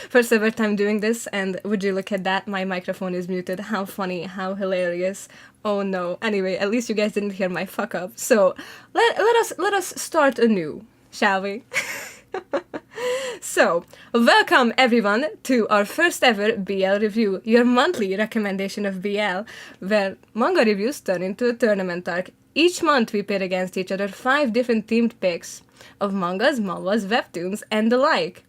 First ever time doing this, and would you look at that? My microphone is muted. How funny, how hilarious. Oh no. Anyway, at least you guys didn't hear my fuck up. So let us start anew, shall we? So, welcome everyone to our first ever BL review, your monthly recommendation of BL, where manga reviews turn into a tournament arc. Each month we pit against each other 5 different themed picks of mangas, manhwas, webtoons, and the like,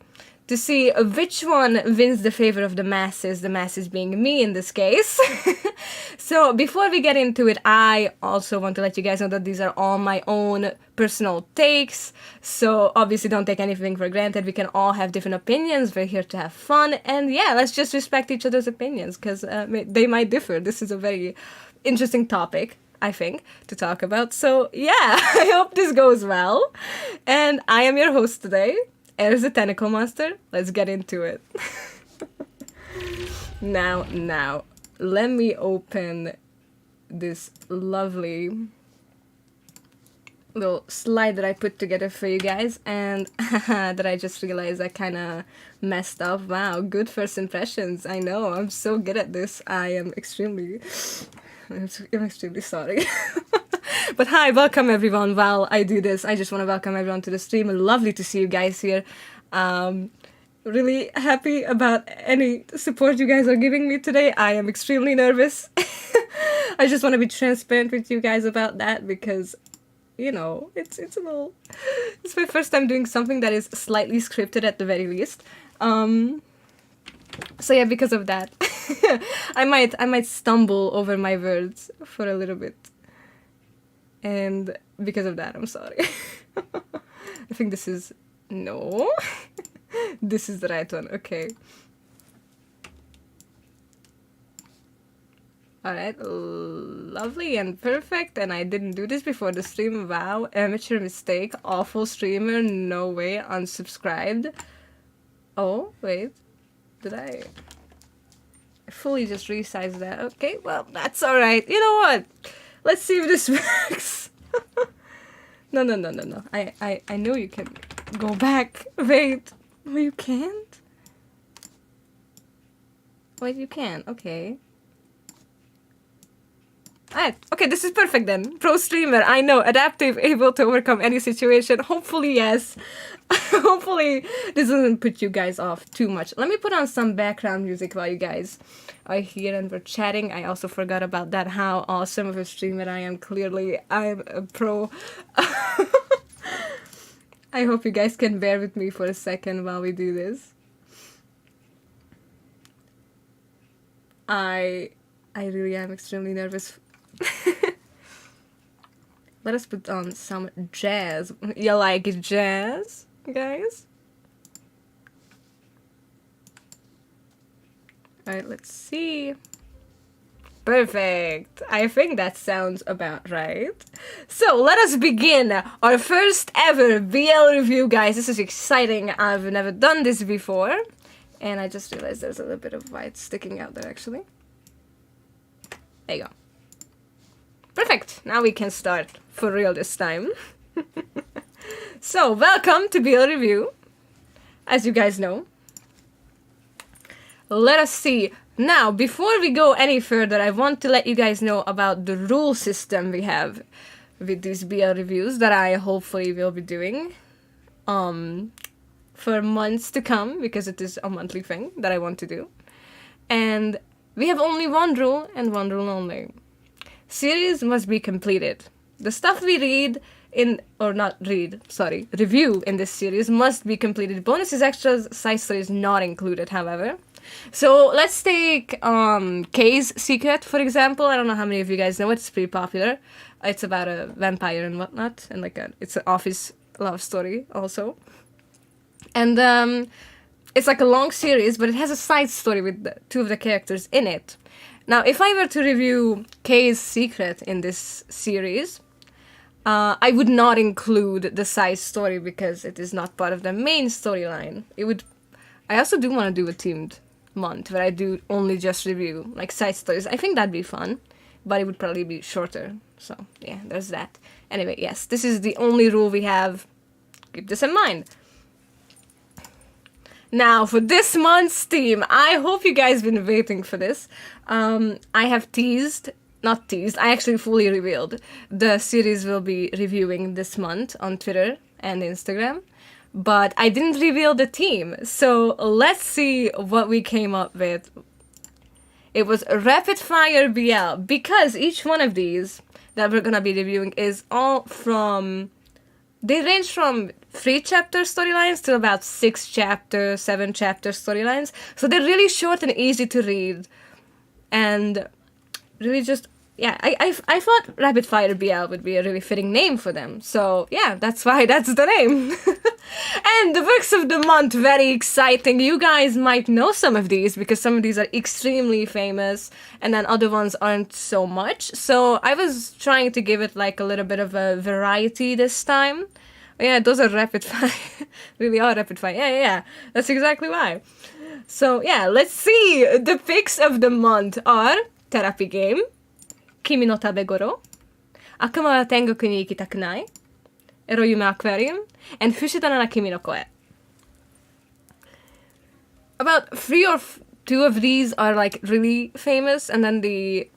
to see which one wins the favor of the masses being me in this case. So before we get into it, I also want to let you guys know that these are all my own personal takes, so obviously don't take anything for granted. We can all have different opinions, we're here to have fun, and yeah, let's just respect each other's opinions, because they might differ. This is a very interesting topic, I think, to talk about. So yeah, I hope this goes well. And I am your host today, Eriss the Tentacle Monster. Let's get into it. Now, let me open this lovely little slide that I put together for you guys, and that I just realized I kind of messed up. Wow, good first impressions. I know, I'm so good at this. I'm extremely sorry. But hi, welcome everyone. While I do this, I just want to welcome everyone to the stream. Lovely to see you guys here. Really happy about any support you guys are giving me today. I am extremely nervous. I just want to be transparent with you guys about that, because, you know, it's my first time doing something that is slightly scripted at the very least. So yeah, because of that, I might stumble over my words for a little bit, and because of that, I'm sorry. I think this is no. This is the right one. Okay. Alright, lovely and perfect, and I didn't do this before the stream. Wow, amateur mistake, awful streamer, no way, unsubscribed. Oh, wait, did I fully just resize that? Okay, well, that's alright. You know what? Let's see if this works. No. I know you can go back. Wait, well, you can't? Wait, you can, okay. Alright, okay, this is perfect then. Pro streamer, I know, adaptive, able to overcome any situation. Hopefully, yes. Hopefully, this doesn't put you guys off too much. Let me put on some background music while you guys are here and we're chatting. I also forgot about that, how awesome of a streamer I am. Clearly, I'm a pro. I hope you guys can bear with me for a second while we do this. I really am extremely nervous. Let us put on some jazz. You like jazz, guys? Alright, let's see. Perfect. I think that sounds about right. So let us begin our first ever BL review, guys. This is exciting. I've never done this before. And I just realized there's a little bit of white sticking out there, actually. There you go. Perfect. Now we can start for real this time. So, welcome to BL Review. As you guys know. Let us see. Now, before we go any further, I want to let you guys know about the rule system we have with these BL reviews that I hopefully will be doing for months to come, because it is a monthly thing that I want to do. And we have only one rule, and one rule only. Series must be completed. The stuff we review in this series must be completed. Bonuses, extras, side stories not included, however. So let's take Kay's Secret, for example. I don't know how many of you guys know it. It's pretty popular. It's about a vampire and whatnot, and it's an office love story also. And it's like a long series, but it has a side story with 2 of the characters in it. Now, if I were to review Kay's Secret in this series, I would not include the side story because it is not part of the main storyline. I also do want to do a themed month where I do only just review like side stories. I think that'd be fun, but it would probably be shorter. So yeah, there's that. Anyway, yes, this is the only rule we have. Keep this in mind. Now, for this month's theme, I hope you guys been waiting for this. I have not teased, I actually fully revealed the series we'll be reviewing this month on Twitter and Instagram. But I didn't reveal the theme, so let's see what we came up with. It was Rapid Fire BL, because each one of these that we're gonna be reviewing is all from... They range from 3-chapter storylines to about 6-chapter, 7-chapter storylines. So they're really short and easy to read. And really just... Yeah, I thought Rapid Fire BL would be a really fitting name for them. So, yeah, that's why that's the name. And the books of the month, very exciting. You guys might know some of these because some of these are extremely famous and then other ones aren't so much. So I was trying to give it like a little bit of a variety this time. Yeah, those are rapid fire. Really are rapid fire. Yeah. That's exactly why. So, yeah, let's see. The picks of the month are Therapy Game, Kimi no Tabegoro, Akuma wa Tengoku ni ikitaku nai, Eroyume Aquarium, and Fushidana na Kimi no Koe. About 2 of these are like really famous, and then the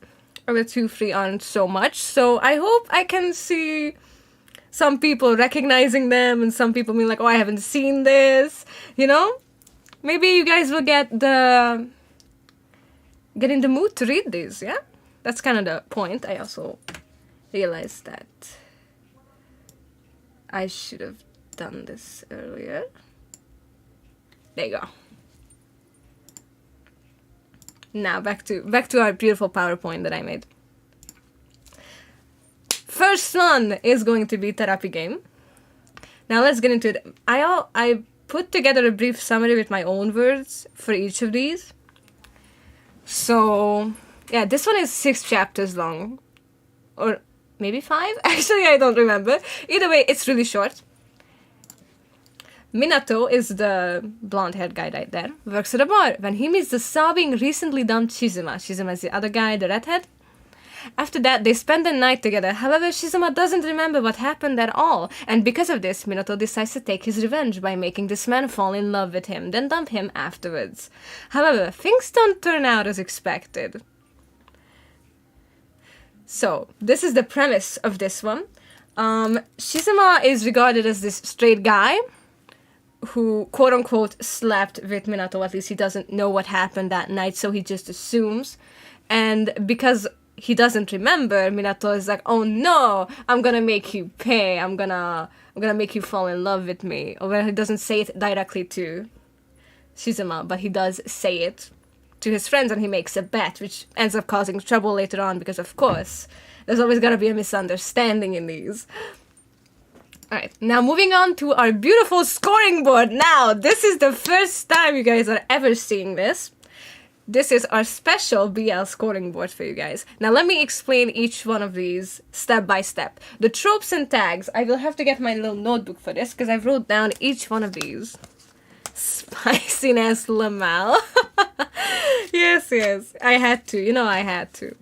other 2-3 aren't so much. So I hope I can see some people recognizing them and some people being like, oh, I haven't seen this, you know? Maybe you guys will get in the mood to read these, yeah? That's kind of the point. I also realized that I should have done this earlier. There you go. Now back to our beautiful PowerPoint that I made. First one is going to be Therapy Game. Now let's get into it. I put together a brief summary with my own words for each of these. So, yeah, this one is 6 chapters long. Or maybe 5? Actually, I don't remember. Either way, it's really short. Minato is the blonde-haired guy right there. Works at a bar when he meets the sobbing, recently dumped Shizuma. Shizuma is the other guy, the redhead. After that, they spend the night together. However, Shizuma doesn't remember what happened at all. And because of this, Minato decides to take his revenge by making this man fall in love with him, then dump him afterwards. However, things don't turn out as expected. So, this is the premise of this one. Shizuma is regarded as this straight guy who, quote-unquote, slept with Minato. At least he doesn't know what happened that night, so he just assumes. And because he doesn't remember, Minato is like, oh no, I'm gonna make you pay. I'm gonna make you fall in love with me. Or well, he doesn't say it directly to Shizuma, but he does say it to his friends, and he makes a bet, which ends up causing trouble later on because, of course, there's always gonna be a misunderstanding in these. Alright, now moving on to our beautiful scoring board. Now, this is the first time you guys are ever seeing this. This is our special BL scoring board for you guys. Now let me explain each one of these step by step. The tropes and tags, I will have to get my little notebook for this because I wrote down each one of these. Spiciness Lamal. Yes, I had to. You know I had to.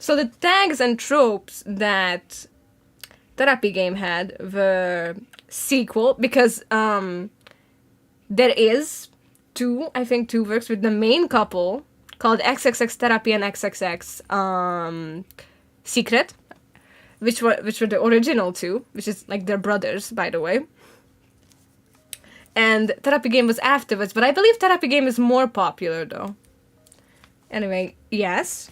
So the tags and tropes that Therapy Game had were sequel because there is two works with the main couple called XXX Therapy and XXX Secret, which were the original two, which is like their brothers, by the way. And Therapy Game was afterwards, but I believe Therapy Game is more popular though. Anyway, yes.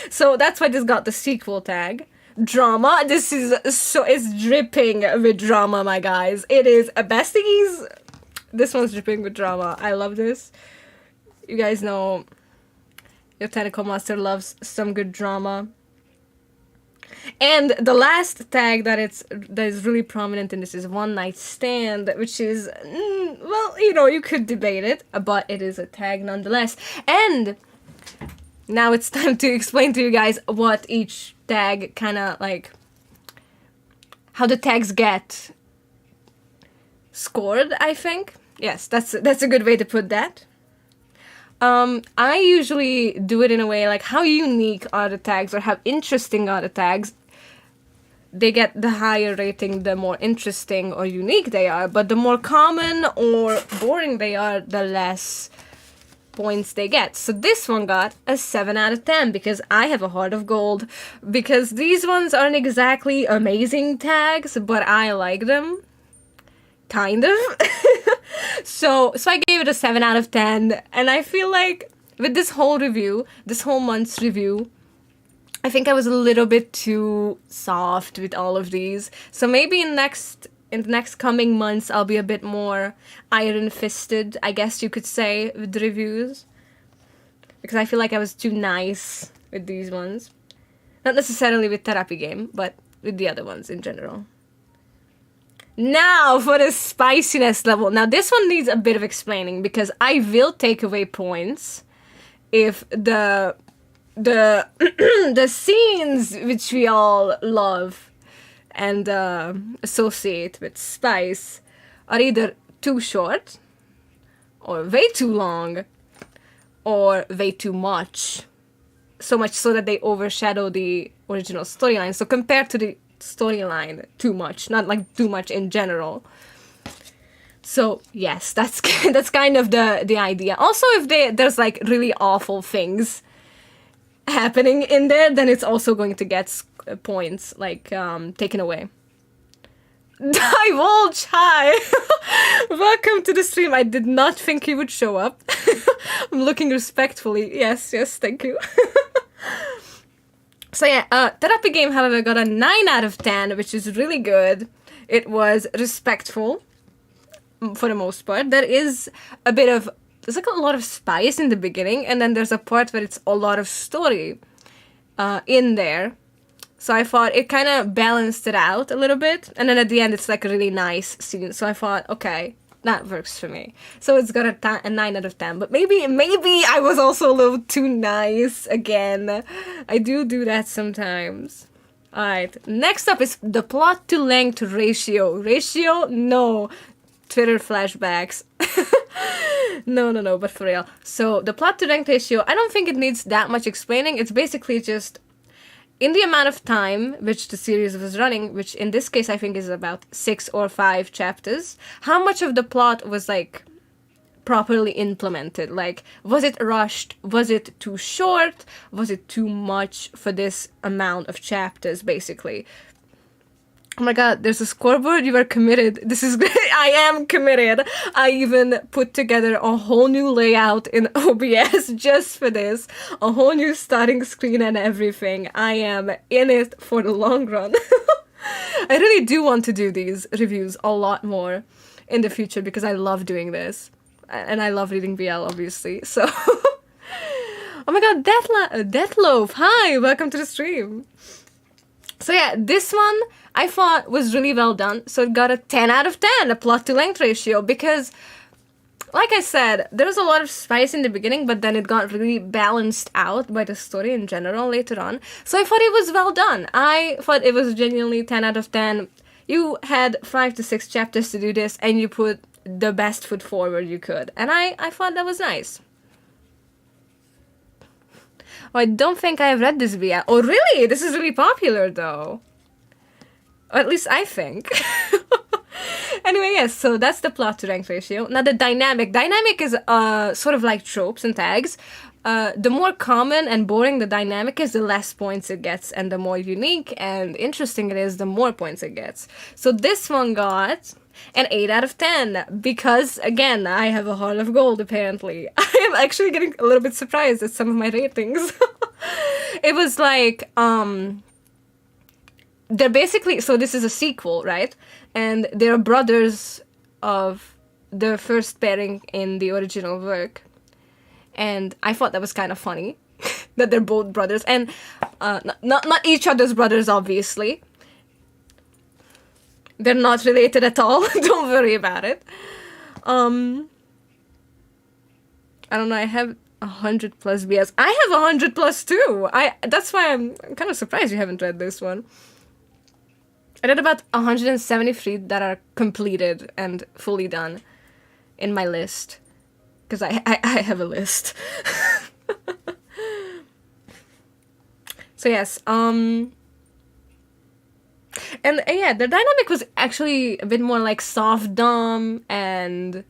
So that's why this got the sequel tag. Drama. This is it's dripping with drama, my guys. It is a besties. This one's dripping with drama. I love this. You guys know your Tentacle Master loves some good drama. And the last tag that is really prominent in this is One Night Stand, which is, well, you know, you could debate it, but it is a tag nonetheless. And now it's time to explain to you guys what each tag kind of like, how the tags get scored, I think. Yes, that's a good way to put that. I usually do it in a way like, how unique are the tags or how interesting are the tags? they get the higher rating, the more interesting or unique they are. But the more common or boring they are, the less points they get. So this one got a 7 out of 10 because I have a heart of gold. Because these ones aren't exactly amazing tags, but I like them. Kind of. So I gave it a 7 out of 10. And I feel like with this whole month's review, I think I was a little bit too soft with all of these. So maybe in the next coming months, I'll be a bit more iron-fisted, I guess you could say, with the reviews. Because I feel like I was too nice with these ones. Not necessarily with Therapy Game, but with the other ones in general. Now for the spiciness level. Now this one needs a bit of explaining because I will take away points if the the scenes which we all love and associate with spice are either too short or way too long or way too much. So much so that they overshadow the original storyline. So compared to the storyline, too much. Not like too much in general. So yes, that's kind of the idea. Also, if there's like really awful things happening in there, then it's also going to get points like taken away. Divulge, hi! Welcome to the stream. I did not think you would show up. I'm looking respectfully. Yes, thank you. So yeah, Therapy Game, however, got a 9 out of 10, which is really good. It was respectful, for the most part. There's like a lot of spice in the beginning, and then there's a part where it's a lot of story in there. So I thought it kind of balanced it out a little bit, and then at the end it's like a really nice scene. So I thought, okay, that works for me. So it's got a 9 out of 10. But maybe I was also a little too nice again. I do that sometimes. Alright, next up is the plot to length ratio. Ratio? No. Twitter flashbacks. No, but for real. So the plot to length ratio, I don't think it needs that much explaining. It's basically just in the amount of time which the series was running, which in this case I think is about 6 or 5 chapters, how much of the plot was like properly implemented? Like, was it rushed? Was it too short? Was it too much for this amount of chapters, basically? Oh my god, there's a scoreboard. You are committed. This is great. I am committed. I even put together a whole new layout in OBS just for this. A whole new starting screen and everything. I am in it for the long run. I really do want to do these reviews a lot more in the future because I love doing this. And I love reading BL, obviously. So, oh my god, Deathloaf. Hi, welcome to the stream. So yeah, this one I thought was really well done. So it got a 10 out of 10, a plot to length ratio, because like I said, there was a lot of spice in the beginning, but then it got really balanced out by the story in general later on. So I thought it was well done. I thought it was genuinely 10 out of 10. You had 5 to 6 chapters to do this, and you put the best foot forward you could. And I thought that was nice. Oh, I don't think I have read this BL. Oh, really? This is really popular, though. Or at least I think. Anyway, yes, so that's the plot to rank ratio. Now, the dynamic. Dynamic is sort of like tropes and tags. The more common and boring the dynamic is, the less points it gets. And the more unique and interesting it is, the more points it gets. So this one got an 8 out of 10. Because, again, I have a heart of gold, apparently. I am actually getting a little bit surprised at some of my ratings. It was like, they're basically, so this is a sequel, right? And they're brothers of the first pairing in the original work. And I thought that was kind of funny, that they're both brothers. And not each other's brothers, obviously. They're not related at all. Don't worry about it. I don't know, I have 100 plus BS. I have 100 plus too. That's why I'm kind of surprised you haven't read this one. I read about 173 that are completed and fully done in my list. Because I have a list. So yes, And yeah, the dynamic was actually a bit more like soft dom and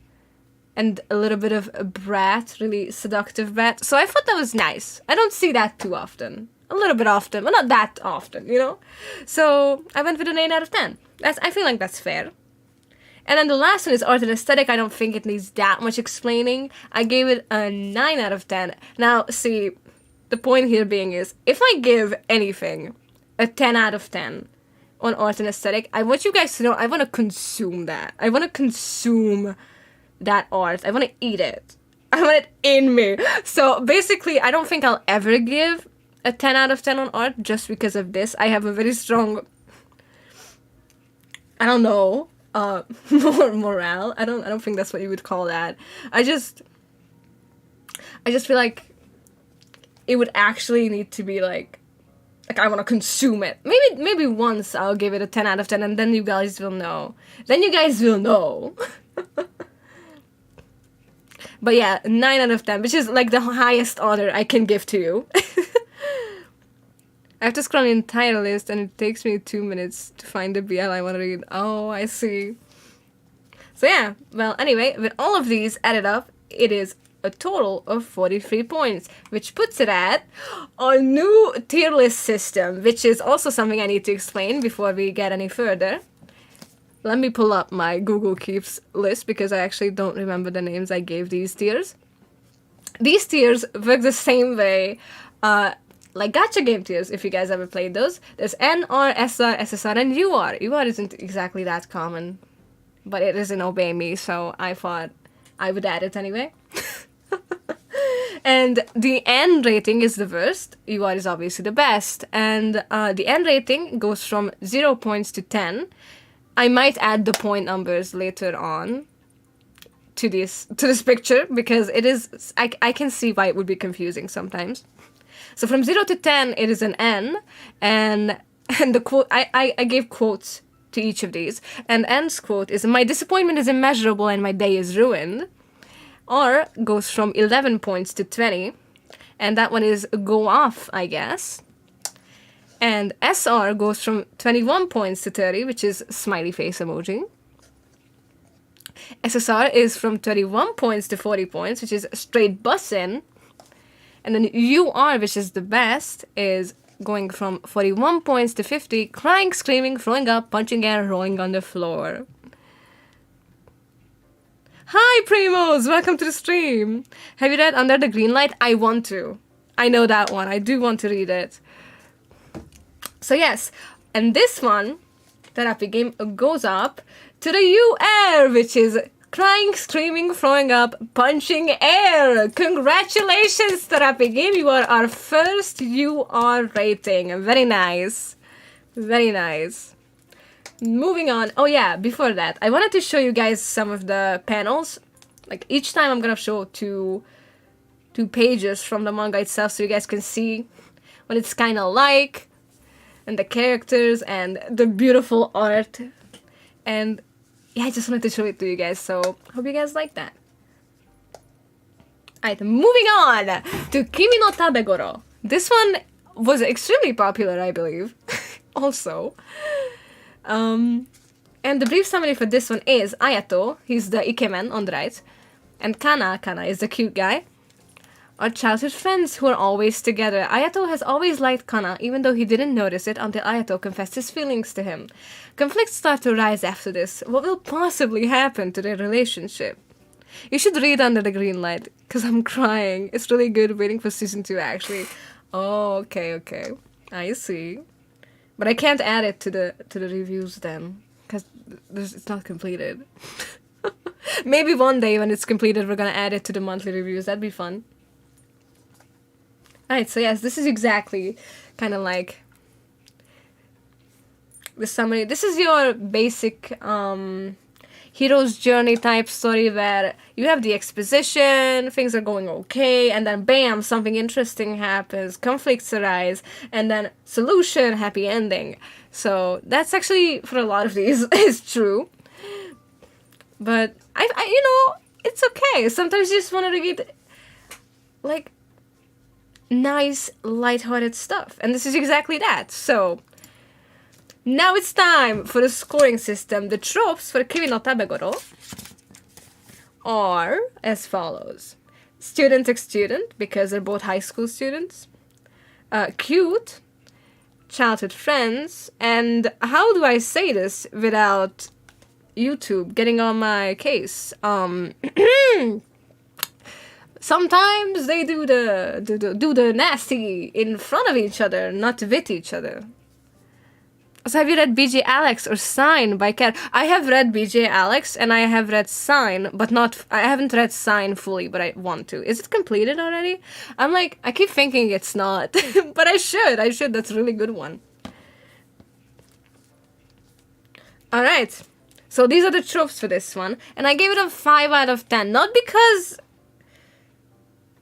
a little bit of a brat, really seductive brat. So I thought that was nice. I don't see that too often. A little bit often, but not that often, you know? So I went with an 8 out of 10. I feel like that's fair. And then the last one is art and aesthetic. I don't think it needs that much explaining. I gave it a 9 out of 10. Now, see, the point here being is, if I give anything a 10 out of 10 on art and aesthetic, I want you guys to know I want to consume that. I want to consume that art. I want to eat it. I want it in me. So basically, I don't think I'll ever give a 10 out of 10 on art just because of this. I have a very strong, I don't know, morale. I don't think that's what you would call that. I just feel like it would actually need to be like I want to consume it. Maybe once I'll give it a 10 out of 10 and then you guys will know. Then you guys will know. But yeah, 9 out of 10, which is like the highest honor I can give to you. I have to scroll the entire list and it takes me 2 minutes to find the BL I want to read. Oh, I see. So yeah, well anyway, with all of these added up, it is a total of 43 points, which puts it at a new tier list system, which is also something I need to explain before we get any further. Let me pull up my Google Keeps list because I actually don't remember the names I gave these tiers. These tiers work the same way like gacha game tiers, if you guys ever played those. There's NR, SR, SSR, and UR. UR isn't exactly that common, but it is in Obey Me, so I thought I would add it anyway. And the N rating is the worst. UR is obviously the best. And the N rating goes from 0 points to 10. I might add the point numbers later on to this picture because it is, I can see why it would be confusing sometimes. So from 0 to 10, it is an N, and the quote, I gave quotes to each of these, and N's quote is, "My disappointment is immeasurable and my day is ruined." R goes from 11 points to 20, and that one is go off, I guess. And SR goes from 21 points to 30, which is smiley face emoji. SSR is from 21 points to 40 points, which is straight bussin'. And then UR, which is the best, is going from 41 points to 50, crying, screaming, throwing up, punching air, rolling on the floor. Hi, Primos! Welcome to the stream! Have you read Under the Green Light? I want to. I know that one. I do want to read it. So yes, and this one, therapy game, goes up to the UR, which is crying, screaming, throwing up, punching air. Congratulations, therapy game. You are our first UR rating. Very nice. Very nice. Moving on. Oh yeah, before that, I wanted to show you guys some of the panels. Like each time I'm gonna show two pages from the manga itself so you guys can see what it's kind of like, and the characters and the beautiful art. And yeah, I just wanted to show it to you guys, so hope you guys like that. Alright, moving on to Kimi no Tabegoro. This one was extremely popular, I believe. Also. And the brief summary for this one is Ayato, he's the ikemen on the right, and Kana is the cute guy, are childhood friends who are always together. Ayato has always liked Kana, even though he didn't notice it until Ayato confessed his feelings to him. Conflicts start to rise after this. What will possibly happen to their relationship? You should read Under the Green Light, because I'm crying. It's really good, waiting for season 2, actually. Oh, okay. I see. But I can't add it to the reviews then, because it's not completed. Maybe one day when it's completed, we're gonna add it to the monthly reviews. That'd be fun. Alright, so yes, this is exactly kind of like the summary. This is your basic hero's journey type story where you have the exposition, things are going okay, and then bam, something interesting happens, conflicts arise, and then solution, happy ending. So that's actually, for a lot of these, is true. But, I it's okay. Sometimes you just want to read, like, nice, lighthearted stuff. And this is exactly that. So, Now it's time for the scoring system. The tropes for Kimi no Tabegoro are as follows. Student, because they're both high school students. Cute, childhood friends, and how do I say this without YouTube getting on my case? Sometimes they do the nasty in front of each other, not with each other. So have you read BJ Alex or Sign by Cat? I have read BJ Alex and I have read Sign, but I haven't read Sign fully, but I want to. Is it completed already? I keep thinking it's not, but I should, that's a really good one. Alright, so these are the tropes for this one, and I gave it a 5 out of 10, not because...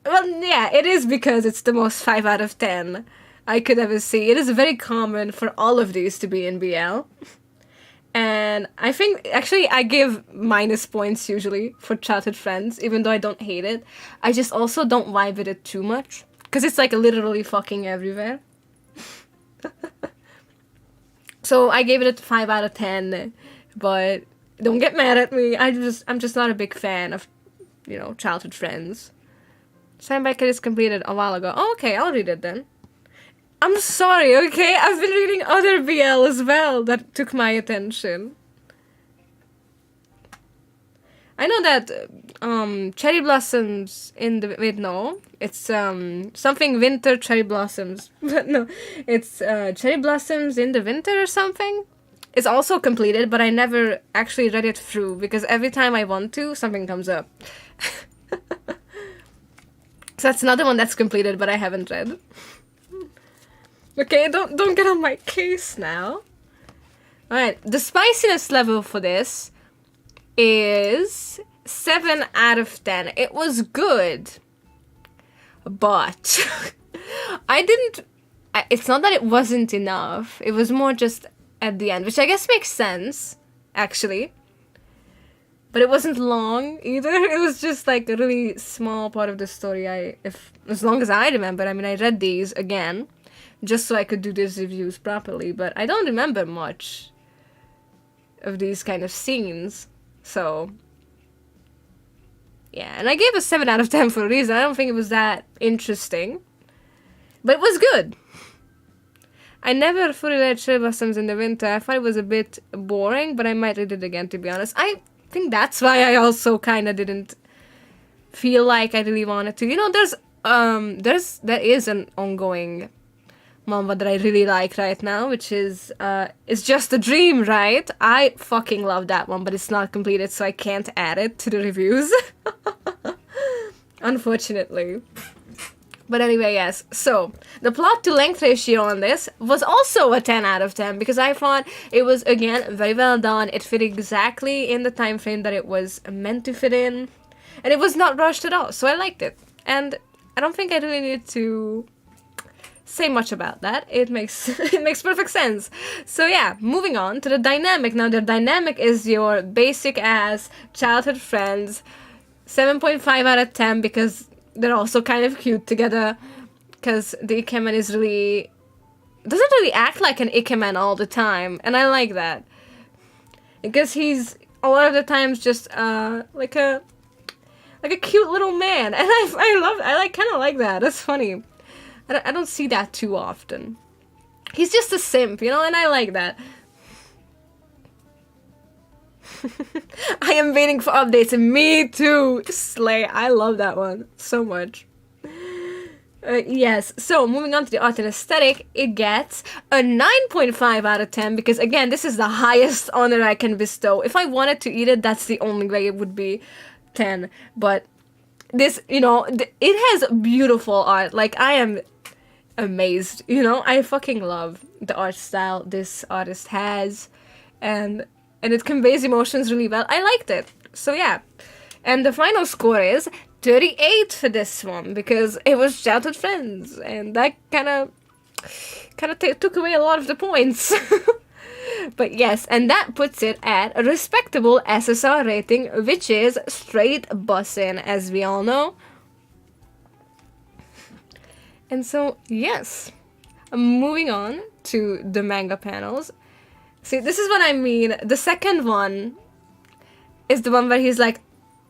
Well, yeah, it is because it's the most 5 out of 10 I could ever see. It is very common for all of these to be in BL. And I think, actually, I give minus points usually for childhood friends, even though I don't hate it. I just also don't vibe with it too much, because it's like literally fucking everywhere. So I gave it a 5 out of 10, but don't get mad at me. I'm just not a big fan of, childhood friends. Sign by Cat is completed a while ago. Oh, okay, I'll read it then. I'm sorry, okay? I've been reading other BL as well that took my attention. I know that cherry blossoms in the... Wait, no. It's something winter cherry blossoms. But no, it's cherry blossoms in the winter or something. It's also completed, but I never actually read it through because every time I want to, something comes up. So that's another one that's completed, but I haven't read. Okay, don't get on my case now. Alright, the spiciness level for this is 7 out of 10. It was good, but it's not that it wasn't enough. It was more just at the end, which I guess makes sense, actually. But it wasn't long either. It was just like a really small part of the story. As long as I remember, I read these again just so I could do these reviews properly, but I don't remember much of these kind of scenes. So yeah, and I gave a 7 out of 10 for a reason. I don't think it was that interesting, but it was good. I never fully read Cherry Blossoms in the Winter. I thought it was a bit boring, but I might read it again, to be honest. I think that's why I also kind of didn't feel like I really wanted to. There is an ongoing manga that I really like right now, which is It's Just a Dream, right? I fucking love that one, but it's not completed, so I can't add it to the reviews. Unfortunately. But anyway, yes. So, the plot to length ratio on this was also a 10 out of 10 because I thought it was, again, very well done. It fit exactly in the time frame that it was meant to fit in. And it was not rushed at all, so I liked it. And I don't think I really need to say much about that. It makes perfect sense. So yeah, moving on to the dynamic. Now, the dynamic is your basic-ass childhood friends. 7.5 out of 10 because they're also kind of cute together, because the Ikemen doesn't really act like an Ikemen all the time, and I like that. Because he's, a lot of the times, just, like a cute little man, and I kind of like that. That's funny. I don't see that too often. He's just a simp, and I like that. I am waiting for updates. Me too. Slay. I love that one so much. Yes. So moving on to the art and aesthetic, it gets a 9.5 out of 10 because again, this is the highest honor I can bestow. If I wanted to eat it, that's the only way it would be 10. But this, it has beautiful art. Like, I am amazed. I fucking love the art style this artist has, and it conveys emotions really well. I liked it. So yeah. And the final score is 38 for this one, because it was childhood friends, and that kind of took away a lot of the points. But yes, and that puts it at a respectable SSR rating, which is straight bussin', as we all know. And so, yes. Moving on to the manga panels. See, this is what I mean. The second one is the one where he's like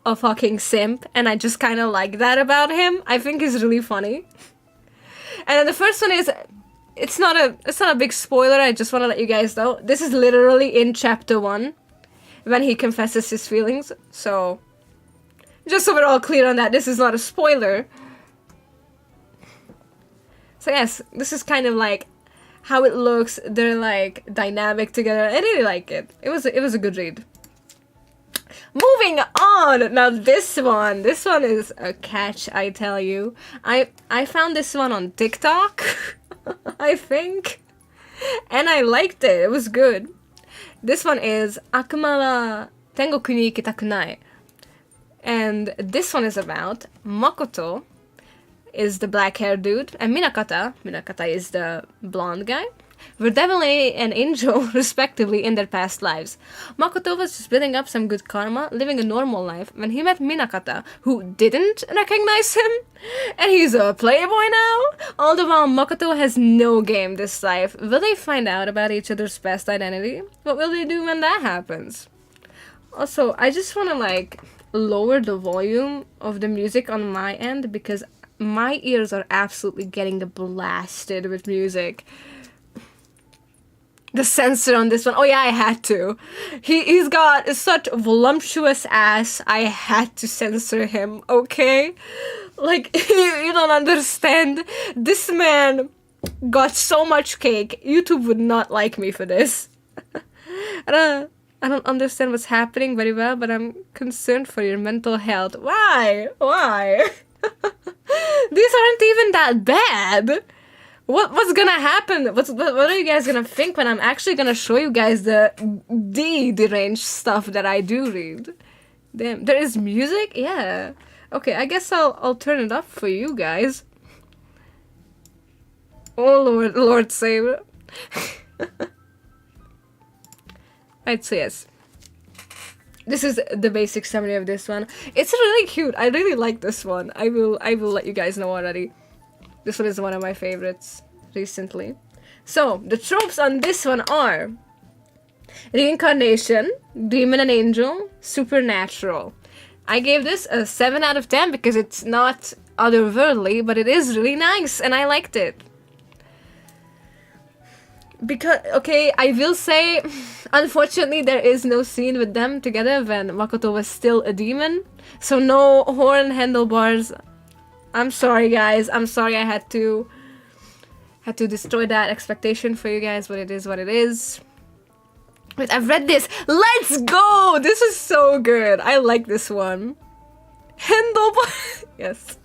a fucking simp, and I just kind of like that about him. I think he's really funny. And then the first one is, it's not a big spoiler, I just want to let you guys know. This is literally in chapter 1, when he confesses his feelings. So, just so we're all clear on that, this is not a spoiler. So yes, this is kind of like how it looks. They're like dynamic together. I really like it. It was a good read. Moving on. Now this one is a catch, I tell you. I found this one on TikTok, I think, and I liked it. It was good. This one is Akuma wa Tengoku ni ikitaku nai. And this one is about Makoto is the black-haired dude, and Minakata is the blonde guy, were definitely an angel, respectively, in their past lives. Makoto was just building up some good karma, living a normal life, when he met Minakata, who didn't recognize him, and he's a playboy now. All the while, Makoto has no game this life. Will they find out about each other's past identity? What will they do when that happens? Also, I just want to, like, lower the volume of the music on my end, because my ears are absolutely getting blasted with music. The censor on this one, oh yeah, I had to. He's got such voluptuous ass, I had to censor him, okay? Like, you don't understand. This man got so much cake, YouTube would not like me for this. I don't understand what's happening very well, but I'm concerned for your mental health. Why? These aren't even that bad. What's gonna happen? What are you guys gonna think when I'm actually gonna show you guys the deranged stuff that I do read? Damn, there is music? Yeah. Okay, I guess I'll turn it up for you guys. Oh Lord save. Right, so yes. This is the basic summary of this one. It's really cute. I really like this one. I will let you guys know already. This one is one of my favorites recently. So, the tropes on this one are reincarnation, demon and angel, supernatural. I gave this a 7 out of 10 because it's not otherworldly, but it is really nice and I liked it. Because, okay, I will say, unfortunately, there is no scene with them together when Makoto was still a demon. So no horn handlebars. I'm sorry, guys. I'm sorry I had to destroy that expectation for you guys, but it is what it is. Wait, I've read this. Let's go! This is so good. I like this one. Handlebar. Yes.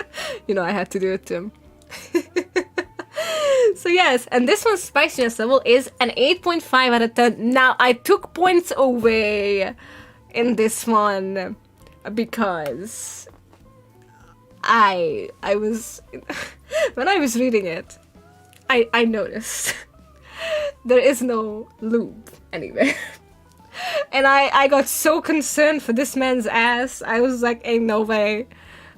You know, I had to do it to him. So yes, and this one's spiciness level is an 8.5 out of 10. Now, I took points away in this one because I was when I was reading it, I noticed there is no lube anywhere. And I got so concerned for this man's ass. I was like, ain't no way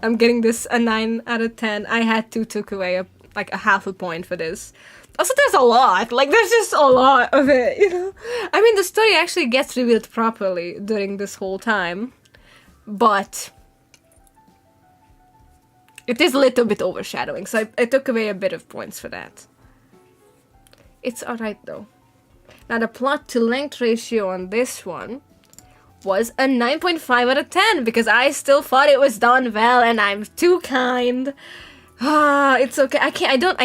I'm getting this a 9 out of 10. I had to took away a half a point for this. Also, there's a lot. Like, there's just a lot of it, you know? I mean, the story actually gets revealed properly during this whole time. But it is a little bit overshadowing, so I took away a bit of points for that. It's alright, though. Now, the plot to length ratio on this one was a 9.5 out of 10, because I still thought it was done well, and I'm too kind. It's okay. I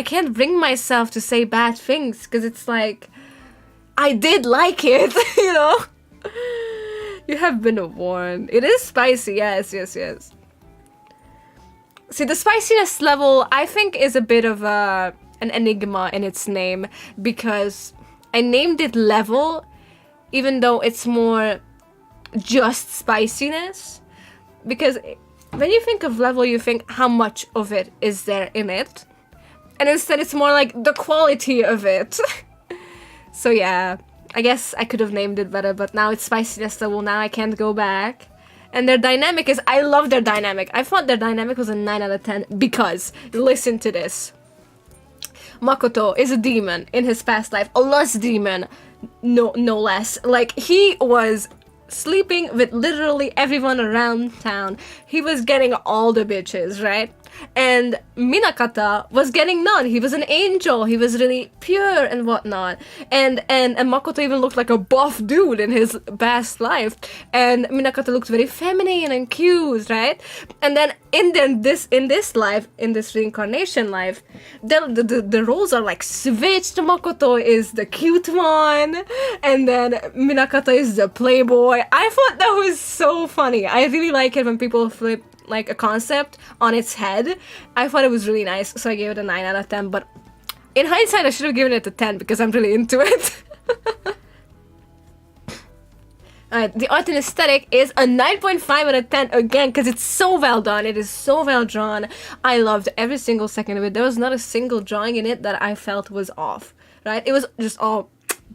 can't bring myself to say bad things, because it's like, I did like it, you know? You have been warned. It is spicy, yes. See, the spiciness level, I think, is a bit of an enigma in its name, because I named it level, even though it's more just spiciness, because when you think of level, you think how much of it is there in it, and instead it's more like the quality of it. So yeah, I guess I could have named it better, but now it's spiciness level, now I can't go back. And their dynamic is, I love their dynamic. I thought their dynamic was a 9 out of 10 because, listen to this. Makoto is a demon in his past life, a lust demon, no less. Like, he was sleeping with literally everyone around town. He was getting all the bitches, right? And Minakata was getting none. He was an angel. He was really pure and whatnot. And Makoto even looked like a buff dude in his past life. And Minakata looked very feminine and cute, right? And then in this life, in this reincarnation life, the roles are like switched. Makoto is the cute one, and then Minakata is the playboy. I thought that was so funny. I really like it when people flip like a concept on its head. I thought it was really nice, so I gave it a 9 out of 10, but in hindsight I should have given it a 10 because I'm really into it. Alright, the art and aesthetic is a 9.5 out of 10 again because it's so well done. It is so well drawn. I loved every single second of it. There was not a single drawing in it that I felt was off, right? It was just all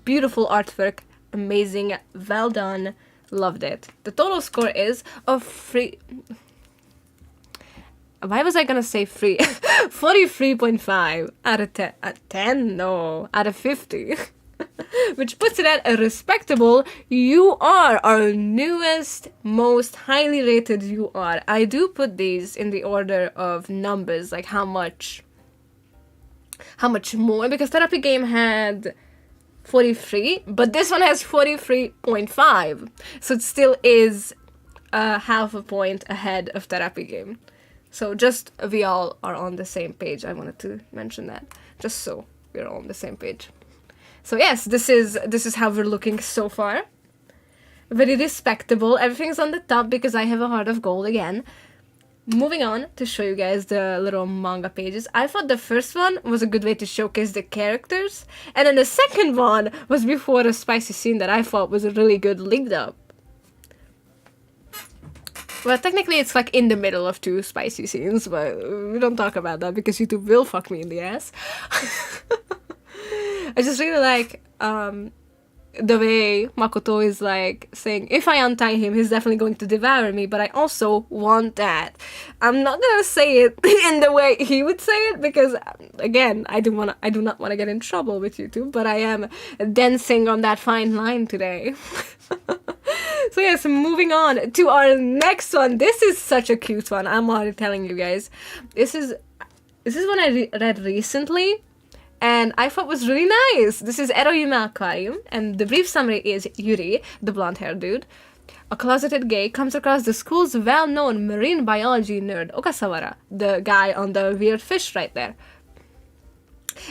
beautiful artwork, amazing, well done, loved it. The total score is a free... Why was I gonna say free? 43.5 out of 10. 10? No, out of 50. Which puts it at a respectable UR, our newest, most highly rated UR. I do put these in the order of numbers, like how much more, because Therapy Game had 43, but this one has 43.5. So it still is half a point ahead of Therapy Game. So just we all are on the same page. I wanted to mention that, just so we're all on the same page. So yes, this is how we're looking so far. Very respectable. Everything's on the top because I have a heart of gold again. Moving on to show you guys the little manga pages. I thought the first one was a good way to showcase the characters, and then the second one was before a spicy scene that I thought was a really good lead up. Well, technically it's like in the middle of two spicy scenes, but we don't talk about that because YouTube will fuck me in the ass. I just really like the way Makoto is like saying, if I untie him, he's definitely going to devour me, but I also want that. I'm not gonna say it in the way he would say it because, again, I do not want to get in trouble with YouTube, but I am dancing on that fine line today. So yes, moving on to our next one. This is such a cute one. I'm already telling you guys. This is one I read recently, and I thought was really nice. This is Eroyume Aquarium, and the brief summary is Yuri, the blonde-haired dude, a closeted gay, comes across the school's well-known marine biology nerd, Ogasawara, the guy on the weird fish right there.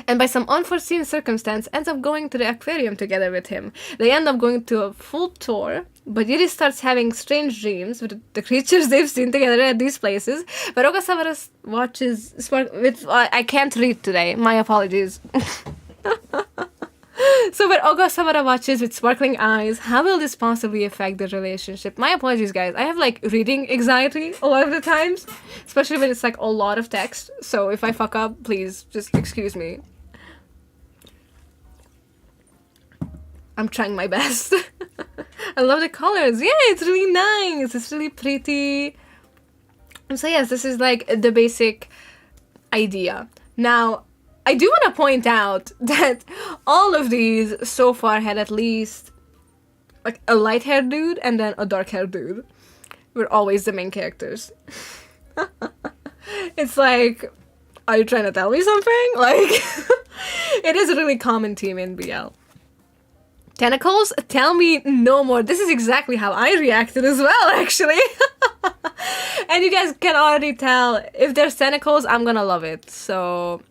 And by some unforeseen circumstance ends up going to the aquarium together with him. They end up going to a full tour, but Yuri starts having strange dreams with the creatures they've seen together at these places. But Ogasawara watches... I can't read today. My apologies. So when Ogasawara watches with sparkling eyes, how will this possibly affect the relationship? My apologies, guys. I have, like, reading anxiety a lot of the times, especially when it's, like, a lot of text. So if I fuck up, please just excuse me. I'm trying my best. I love the colors. Yeah, it's really nice. It's really pretty. And so yes, this is, like, the basic idea. Now, I do want to point out that all of these so far had at least like a light-haired dude and then a dark-haired dude. We're always the main characters. It's like, are you trying to tell me something? Like, it is a really common theme in BL. Tentacles? Tell me no more. This is exactly how I reacted as well, actually. And you guys can already tell, if there's tentacles, I'm gonna love it. So...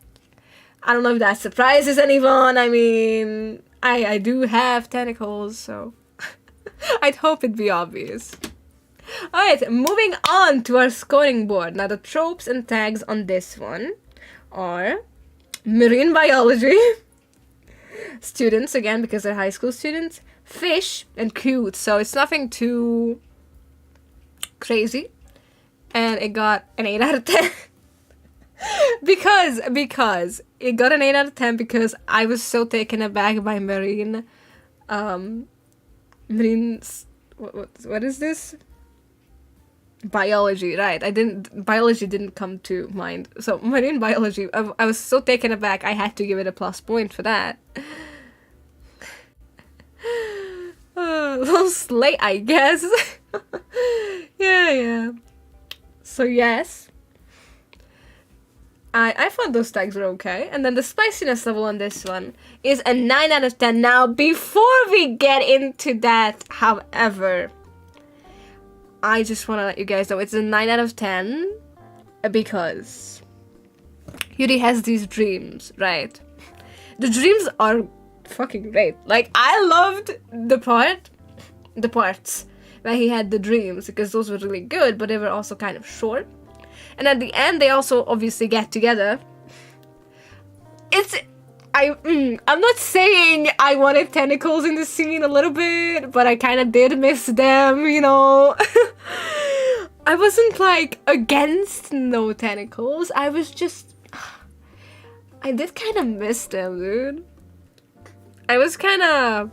I don't know if that surprises anyone. I mean, I do have tentacles, so I'd hope it'd be obvious. Alright, moving on to our scoring board. Now, the tropes and tags on this one are marine biology, students, again, because they're high school students, fish, and cute, so it's nothing too crazy. And it got an 8 out of 10. Because it got an 8 out of 10 because I was so taken aback by marine, what is this? Biology, right? Biology didn't come to mind. So marine biology, I was so taken aback I had to give it a plus point for that. little slate, I guess. Yeah. So yes, I thought those tags were okay. And then the spiciness level on this one is a 9 out of 10. Now, before we get into that, however, I just want to let you guys know it's a 9 out of 10 because Yuri has these dreams, right? The dreams are fucking great. Like, I loved the parts where he had the dreams because those were really good, but they were also kind of short. And at the end, they also obviously get together. I'm not saying I wanted tentacles in the scene a little bit, but I kind of did miss them, you know. I wasn't like against no tentacles. I did kind of miss them, dude. I was kind of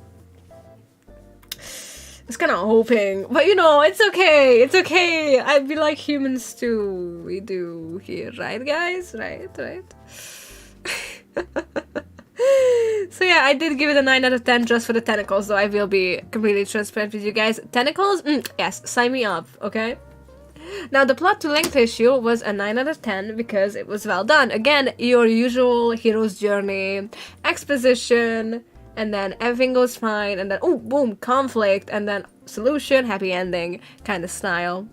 hoping, but you know, it's okay. I'd be like humans too. We do here, right, guys? Right. So yeah, I did give it a 9 out of 10 just for the tentacles, though I will be completely transparent with you guys. Tentacles? Yes, sign me up, okay? Now, the plot to length ratio was a 9 out of 10 because it was well done. Again, your usual hero's journey, exposition, and then everything goes fine, and then, oh, boom, conflict, and then solution, happy ending kind of style.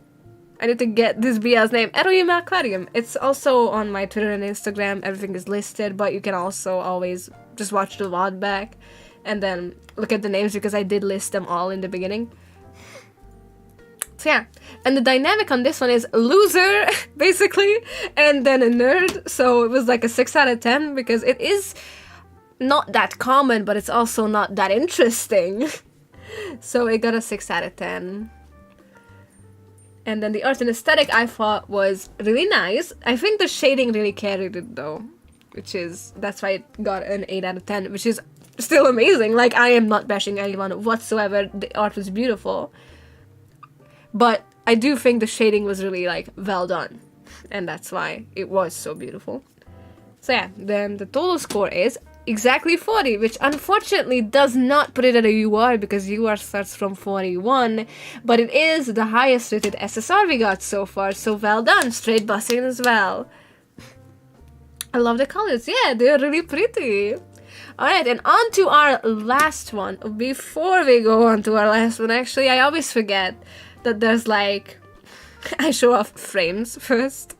I need to get this BL's name, Eroyima Aquarium. It's also on my Twitter and Instagram. Everything is listed, but you can also always just watch the VOD back and then look at the names because I did list them all in the beginning. So yeah, and the dynamic on this one is loser, basically, and then a nerd. So it was like a 6 out of 10 because it is not that common, but it's also not that interesting. So it got a 6 out of 10. And then the art and aesthetic I thought was really nice. I think the shading really carried it though, that's why it got an 8 out of 10, which is still amazing. Like, I am not bashing anyone whatsoever. The art was beautiful. But I do think the shading was really, like, well done. And that's why it was so beautiful. So yeah, then the total score is exactly 40, which unfortunately does not put it at a UR because UR starts from 41, but it is the highest rated SSR we got so far, so well done, straight busing as well. I love the colors, yeah, they're really pretty. Alright, and on to our last one. Before we go on to our last one, actually, I always forget that there's like, I show off frames first.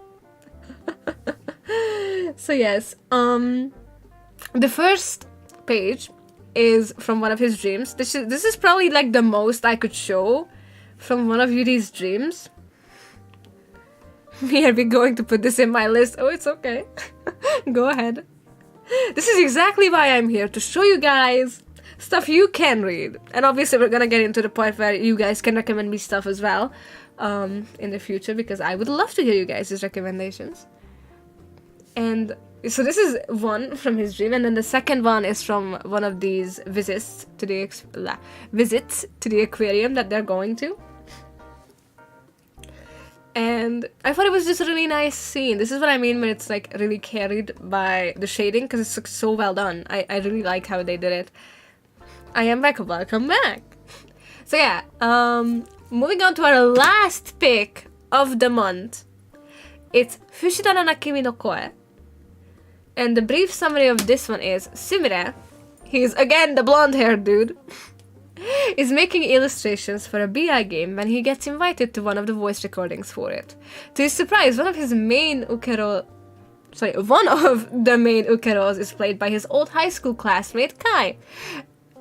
So yes, the first page is from one of his dreams. This is probably like the most I could show from one of Yuri's dreams. Are we going to put this in my list? Oh, it's okay. Go ahead. This is exactly why I'm here, to show you guys stuff you can read. And obviously we're gonna get into the part where you guys can recommend me stuff as well in the future, because I would love to hear you guys' recommendations. And so this is one from his dream, and then the second one is from one of these visits to the aquarium that they're going to. And I thought it was just a really nice scene. This is what I mean when it's like really carried by the shading, because it's like, so well done. I really like how they did it. I am back, welcome back. So yeah, moving on to our last pick of the month. It's Fushidana na Kimi no Koe. And the brief summary of this one is Sumire, he's again the blonde-haired dude, is making illustrations for a BI game when he gets invited to one of the voice recordings for it. To his surprise, one of the main ukeros is played by his old high school classmate Kai.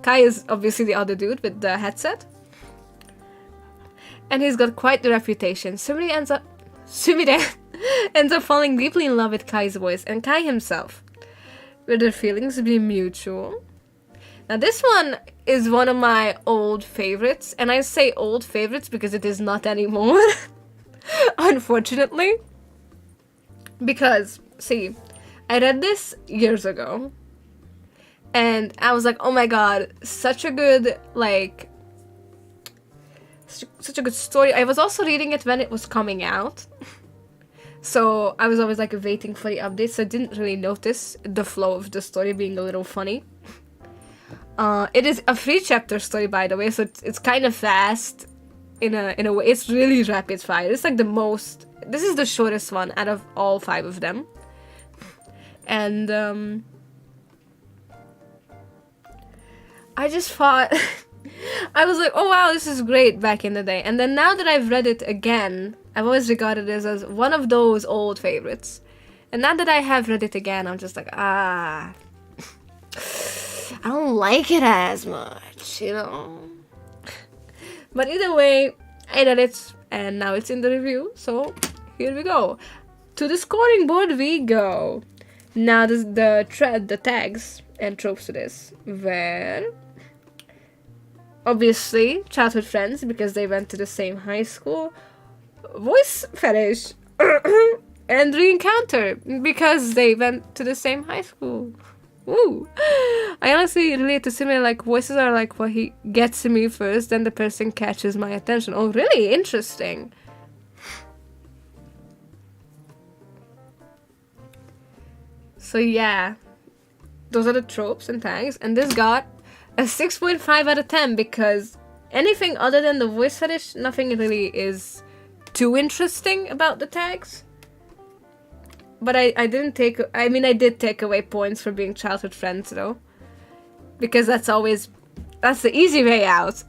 Kai is obviously the other dude with the headset. And he's got quite the reputation. Sumire ends up falling deeply in love with Kai's voice and Kai himself, with their feelings being mutual. Now this one is one of my old favorites, and I say old favorites because it is not anymore, unfortunately. Because, see, I read this years ago, and I was like, oh my god, such a good, like, such a good story. I was also reading it when it was coming out. So I was always like waiting for the updates, so I didn't really notice the flow of the story being a little funny. It is a 3-chapter story, by the way, so it's kind of fast in a way. It's really rapid fire. It's like this is the shortest one out of all 5 of them. And I just thought, I was like, oh wow, this is great back in the day. And then now that I've read it again, I've always regarded this as one of those old favorites. And now that I have read it again, I'm just like, I don't like it as much, you know. But either way, I read it, and now it's in the review, so here we go. To the scoring board we go. Now the tags and tropes to this were obviously childhood friends because they went to the same high school, voice fetish, and re-encounter because they went to the same high school. Ooh. I honestly relate to similar, like, voices are like what he gets to me first, then the person catches my attention. Oh, really? Interesting. So yeah, those are the tropes and tags, and this got a 6.5 out of 10 because anything other than the voice fetish, nothing really is too interesting about the tags. But I did take away points for being childhood friends though. Because that's the easy way out.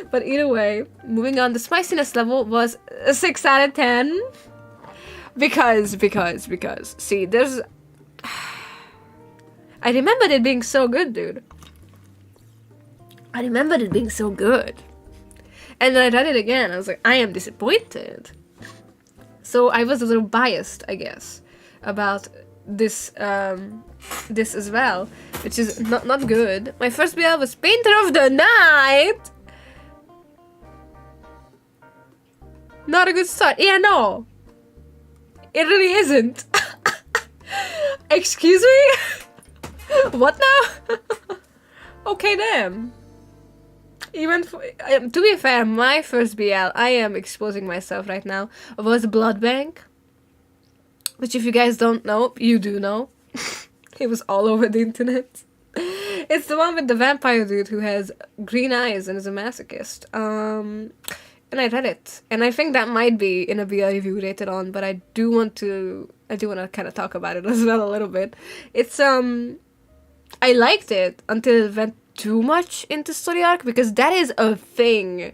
But either way, moving on, the spiciness level was a 6 out of 10. Because, see, I remembered it being so good, dude. I remembered it being so good. And then I read it again, I was like, I am disappointed. So I was a little biased, I guess, about this this as well, which is not good. My first BL was Painter of the Night. Not a good start. Yeah, no. It really isn't. Excuse me? What now? Okay, then. Even to be fair, my first BL, I am exposing myself right now, was Blood Bank. Which, if you guys don't know, you do know. It was all over the internet. It's the one with the vampire dude who has green eyes and is a masochist. And I read it. And I think that might be in a BL review later on, but I do want to kind of talk about it as well a little bit. It's, I liked it until it went too much into story arc, because that is a thing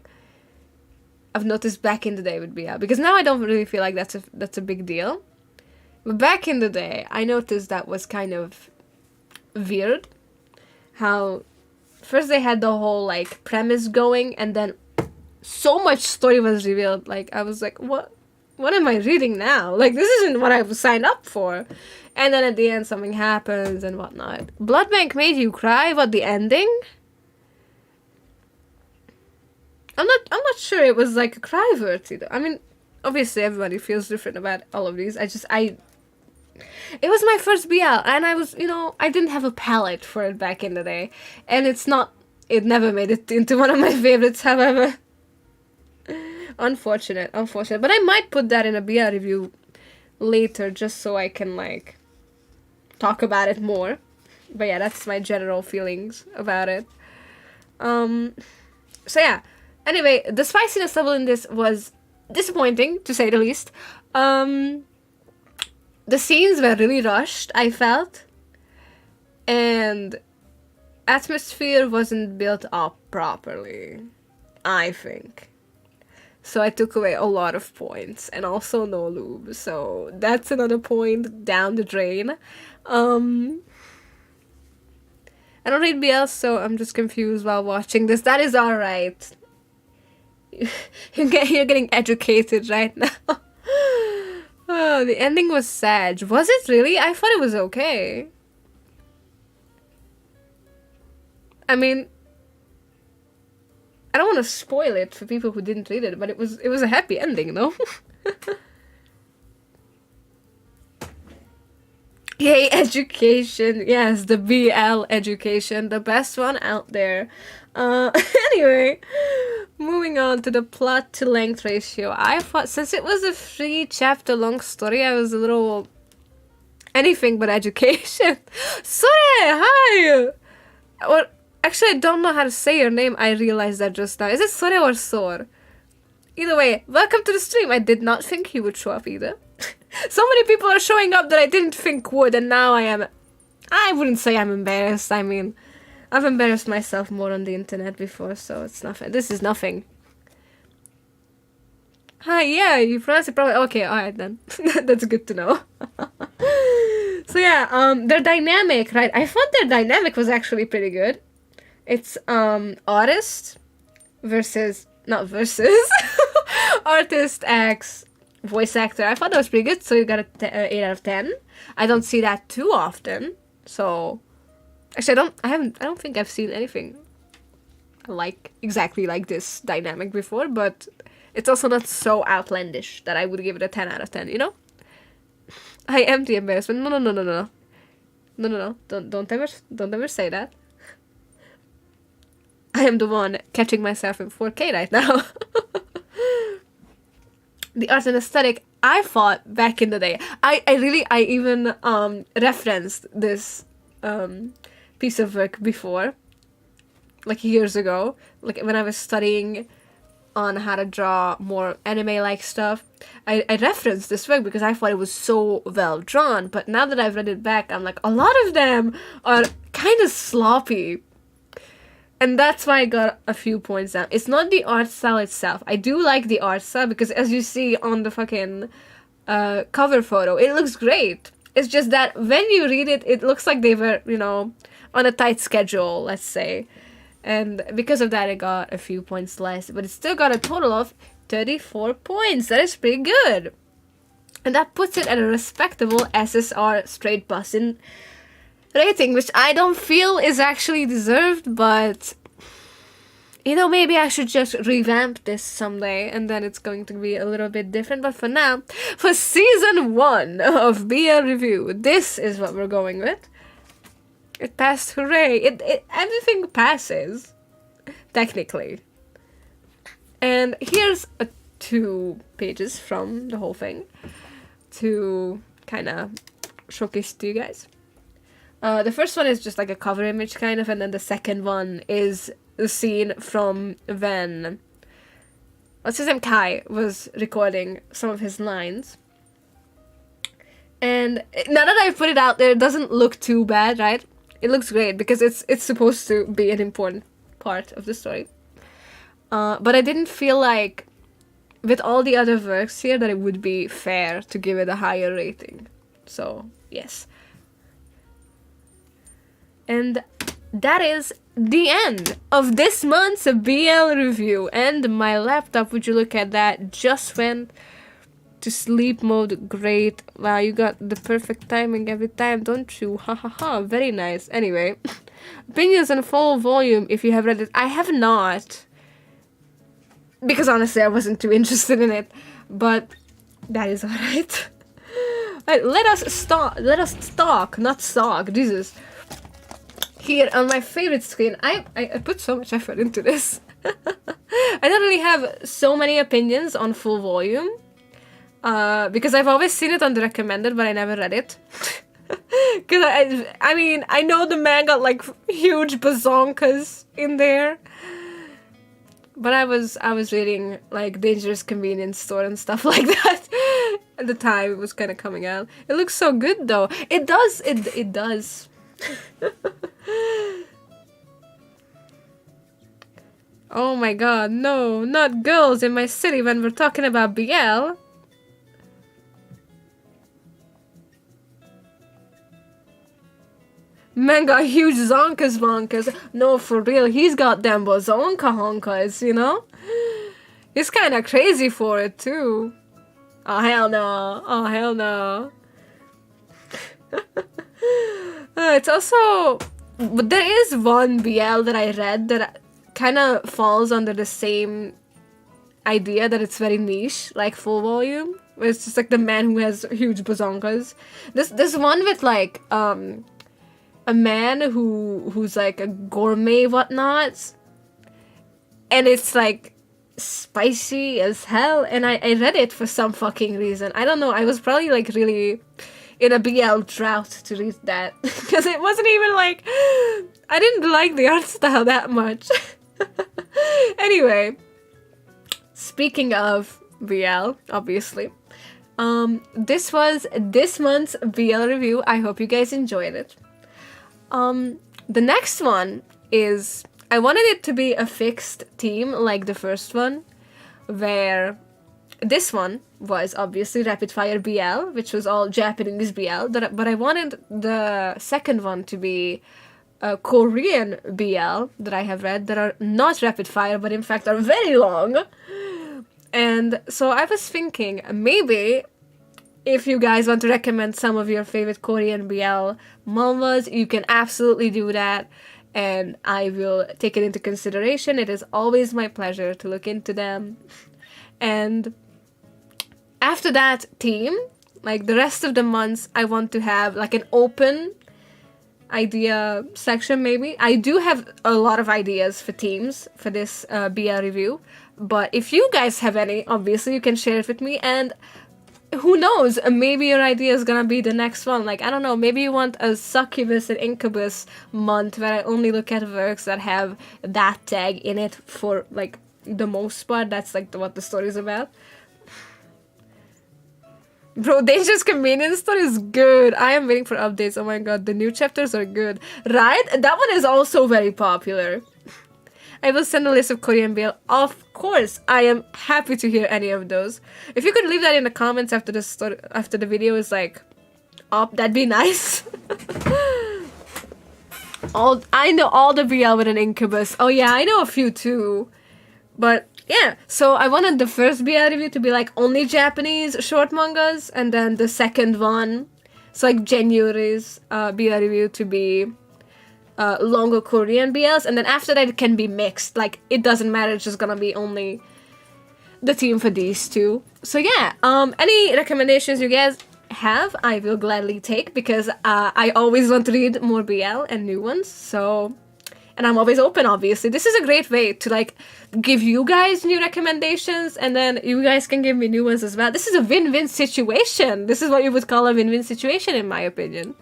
I've noticed back in the day with BL, because now I don't really feel like that's a big deal, but back in the day I noticed that was kind of weird how first they had the whole like premise going and then so much story was revealed. Like I was like, what am I reading now? Like this isn't what I was signed up for. And then at the end something happens and whatnot. Blood Bank made you cry about the ending? I'm not sure it was like a cry worthy though. I mean, obviously everybody feels different about all of these. It was my first BL and I was, I didn't have a palette for it back in the day. And it never made it into one of my favorites, however. Unfortunate. But I might put that in a BL review later just so I can like talk about it more. But yeah, that's my general feelings about it. So yeah. Anyway, the spiciness level in this was disappointing, to say the least. The scenes were really rushed, I felt. And atmosphere wasn't built up properly, I think. So I took away a lot of points, and also no lube. So that's another point down the drain. I don't read BL, so I'm just confused while watching this. That is alright. You're getting educated right now. Oh, the ending was sad. Was it really? I thought it was okay. I mean, I don't want to spoil it for people who didn't read it, but it was a happy ending, no? Yay, education. Yes, the BL education, the best one out there. Anyway, moving on to the plot to length ratio. I thought since it was a 3-chapter long story, I was a little anything but education. Sorry, hi! Or actually, I don't know how to say your name. I realized that just now. Is it Sore or Sor? Either way, welcome to the stream. I did not think he would show up either. So many people are showing up that I didn't think would, and now I wouldn't say I'm embarrassed. I mean, I've embarrassed myself more on the internet before, so it's nothing. This is nothing. Hi, yeah, you pronounce it probably. Okay, alright then. That's good to know. So yeah, their dynamic, right? I thought their dynamic was actually pretty good. It's artist versus not versus artist x voice actor. I thought that was pretty good. So you got a 8 out of 10. I don't see that too often. So actually, I don't think I've seen anything like exactly like this dynamic before. But it's also not so outlandish that I would give it a 10 out of 10. You know. I am the embarrassment. No. Don't ever say that. I am the one catching myself in 4K right now. The art and aesthetic, I thought back in the day. I even referenced this piece of work before, like years ago, like when I was studying on how to draw more anime-like stuff. I referenced this work because I thought it was so well drawn, but now that I've read it back, I'm like, a lot of them are kind of sloppy. And that's why I got a few points down. It's not the art style itself. I do like the art style because as you see on the fucking cover photo, it looks great. It's just that when you read it, it looks like they were, you know, on a tight schedule, let's say. And because of that, I got a few points less. But it still got a total of 34 points. That is pretty good. And that puts it at a respectable SSR straight bussin' rating, which I don't feel is actually deserved, but you know, maybe I should just revamp this someday and then it's going to be a little bit different. But for now, for season 1 of BL Review, this is what we're going with. It passed, hooray! Everything passes, technically. And here's 2 pages from the whole thing to kind of showcase to you guys. The first one is just like a cover image kind of, and then the second one is the scene from when what's his name, Kai, was recording some of his lines. And now that I put it out there, it doesn't look too bad, right? It looks great because it's supposed to be an important part of the story. But I didn't feel like with all the other works here that it would be fair to give it a higher rating. So, yes. And that is the end of this month's BL review. And my laptop, would you look at that, just went to sleep mode. Great. Wow, you got the perfect timing every time, don't you? Ha ha ha. Very nice. Anyway, opinions on full volume if you have read it. I have not. Because honestly, I wasn't too interested in it. But that is alright. Right, let us talk, not stalk. Jesus. Here on my favorite screen, I put so much effort into this. I don't really have so many opinions on full volume. Because I've always seen it on the recommended, but I never read it. Because I mean, I know the man got like huge bazonkas in there. But I was reading like Dangerous Convenience Store and stuff like that at the time it was kind of coming out. It looks so good though. It does. It does. Oh my god, no, not girls in my city when we're talking about BL. Man got huge zonkas. No, for real, he's got them bazonka honkas, you know? He's kinda crazy for it too. Oh hell no, oh hell no. It's also, but there is one BL that I read that kind of falls under the same idea, that it's very niche, like full volume. Where it's just like the man who has huge bazonkas. This one with like a man who's like a gourmet whatnot, and it's like spicy as hell. And I read it for some fucking reason. I don't know. I was probably like really in a BL drought to read that. Because it wasn't even like... I didn't like the art style that much. Anyway, speaking of BL, obviously, this was this month's BL review. I hope you guys enjoyed it. The next one is... I wanted it to be a fixed theme like the first one, where this one was obviously Rapid Fire BL, which was all Japanese BL, but I wanted the second one to be a Korean BL that I have read that are not rapid fire, but in fact are very long. And so I was thinking, maybe if you guys want to recommend some of your favorite Korean BL manhwas, you can absolutely do that. And I will take it into consideration. It is always my pleasure to look into them. And after that theme, like the rest of the months, I want to have like an open idea section maybe. I do have a lot of ideas for themes for this BL review. But if you guys have any, obviously you can share it with me. And who knows, maybe your idea is gonna be the next one. Like, I don't know, maybe you want a succubus and incubus month where I only look at works that have that tag in it for, like, the most part. That's, like, what the story is about. Bro, Dangerous Convenience Store is good. I am waiting for updates. Oh my god, the new chapters are good. Right? That one is also very popular. I will send a list of Korean BL. Of course, I am happy to hear any of those. If you could leave that in the comments after the video is like up, that'd be nice. I know all the BL with an incubus. Oh yeah, I know a few too. But yeah, so I wanted the first BL review to be like only Japanese short mangas, and then the second one, so like January's BL review to be longer Korean BLs, and then after that it can be mixed. Like, it doesn't matter, it's just gonna be only the theme for these two. So yeah, any recommendations you guys have, I will gladly take, because I always want to read more BL and new ones, so... And I'm always open, obviously. This is a great way to, like, give you guys new recommendations, and then you guys can give me new ones as well. This is a win-win situation. This is what you would call a win-win situation, in my opinion.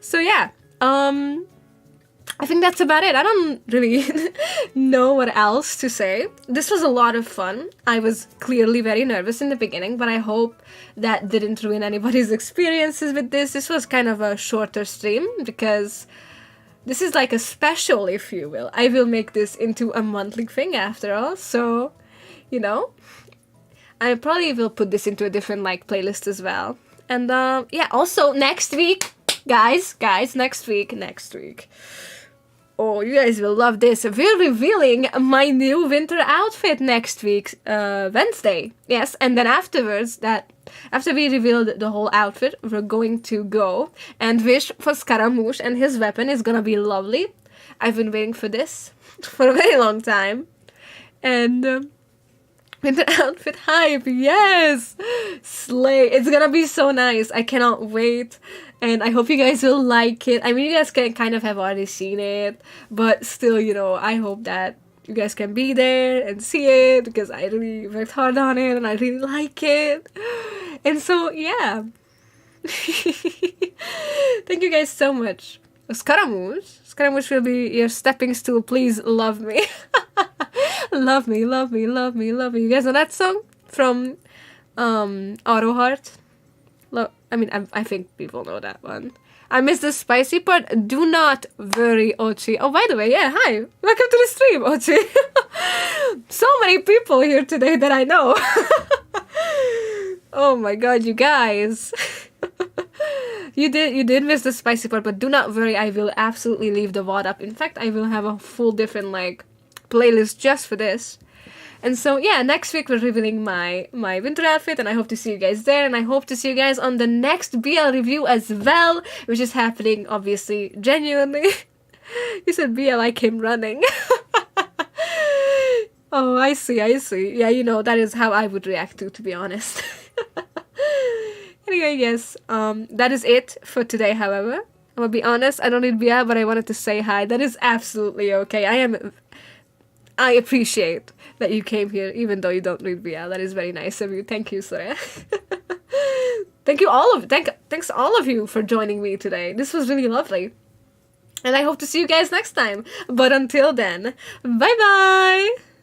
So yeah, I think that's about it. I don't really know what else to say. This was a lot of fun. I was clearly very nervous in the beginning, but I hope that didn't ruin anybody's experiences with this. This was kind of a shorter stream because this is like a special, if you will. I will make this into a monthly thing after all, so, you know. I probably will put this into a different, like, playlist as well. And, yeah, also, next week, guys, next week. Oh, you guys will love this. We're revealing my new winter outfit next week, Wednesday. Yes, and then afterwards, after we revealed the whole outfit, we're going to go and wish for Scaramouche, and his weapon is gonna be lovely. I've been waiting for this for a very long time. And, winter outfit hype, yes! Slay! It's gonna be so nice. I cannot wait. And I hope you guys will like it. I mean, you guys can kind of have already seen it, but still, you know, I hope that you guys can be there and see it, because I really worked hard on it and I really like it. And so, yeah. Thank you guys so much. Scaramouche will be your stepping stool. Please love me. Love me. You guys know that song from Auto Heart? I think people know that one. I missed the spicy part. Do not worry, Ochi. Oh, by the way, yeah, hi. Welcome to the stream, Ochi. So many people here today that I know. Oh my god, you guys. You did miss the spicy part, but do not worry, I will absolutely leave the VOD up. In fact, I will have a full different, like, playlist just for this. And so, yeah, next week we're revealing my winter outfit, and I hope to see you guys there, and I hope to see you guys on the next BL review as well, which is happening, obviously, genuinely. You said BL, I came running. Oh, I see. Yeah, you know, that is how I would react to be honest. Anyway, yes, that is it for today, however. I'm gonna be honest, I don't need BL, but I wanted to say hi. That is absolutely okay. I appreciate that you came here, even though you don't read BL. That is very nice of you. Thank you, Soraya. thanks all of you for joining me today. This was really lovely. And I hope to see you guys next time. But until then, bye bye!